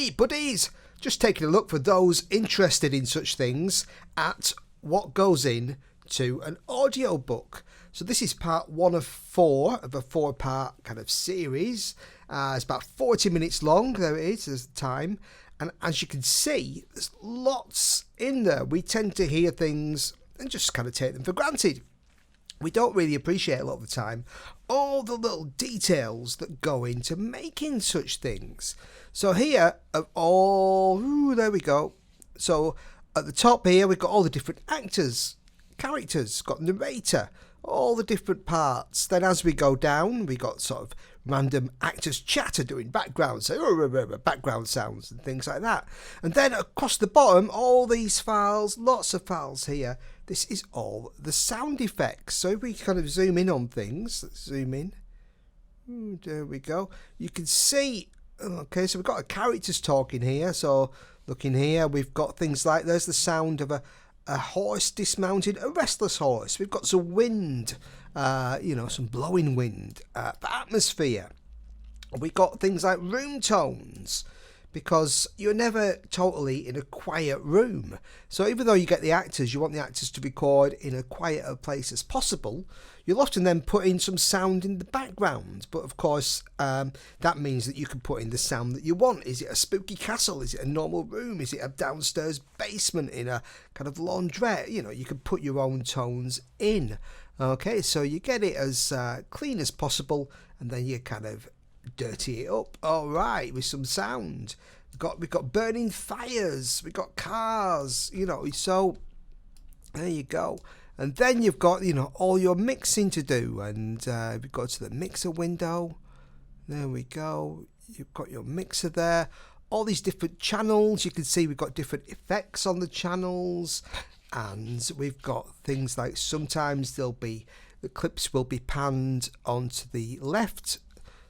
Hey buddies, just taking a look for those interested in such things at what goes in to an audiobook. So this is part 1 of 4 of a 4-part kind of series. It's about 40 minutes long, there it is, there's the time. And as you can see, there's lots in there. We tend to hear things and just kind of take them for granted. We don't really appreciate a lot of the time all the little details that go into making such things. So here of all, there we go. So at the top here we've got all the different actors, characters, got narrator, all the different parts. Then as we go down, we got sort of random actors chatter doing background, so background sounds and things like that. And then across the bottom, all these files, lots of files here. This is all the sound effects. So if we kind of zoom in on things, let's zoom in. There we go. You can see, okay, so we've got characters talking here. So looking here, we've got things like, there's the sound of a horse dismounted, a restless horse. We've got some wind, some blowing wind, the atmosphere. We've got things like room tones, because you're never totally in a quiet room. So even though you get the actors, you want the actors to record in a quieter place as possible, you'll often then put in some sound in the background. But of course, that means that you can put in the sound that you want. Is it a spooky castle? Is it a normal room? Is it a downstairs basement in a kind of laundrette? You can put your own tones in. Okay, so you get it as clean as possible, and then you kind of dirty it up, all right, with some sound. We've got burning fires, we've got cars, so there you go. And then you've got all your mixing to do, and we go to the mixer window. There we go. You've got your mixer there, all these different channels. You can see we've got different effects on the channels, and we've got things like sometimes the clips will be panned onto the left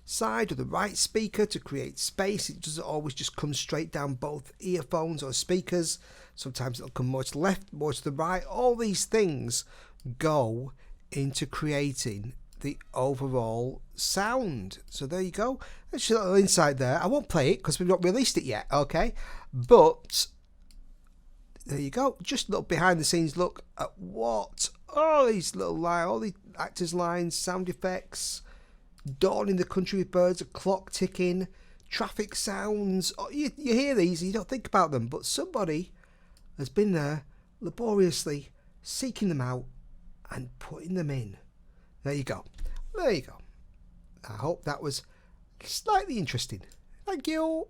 side or the right speaker to create space. It doesn't always just come straight down both earphones or speakers. Sometimes it'll come more to the left, more to the right. All these things go into creating the overall sound. So there you go. That's a little insight there. I won't play it because we've not released it yet, okay? But there you go. Just a little behind the scenes look at what all these little lines, all the actors' lines, sound effects, dawn in the country with birds, a clock ticking, traffic sounds. Oh, you hear these and you don't think about them, but somebody has been there laboriously seeking them out and putting them in. There you go. There you go. I hope that was slightly interesting. Thank you.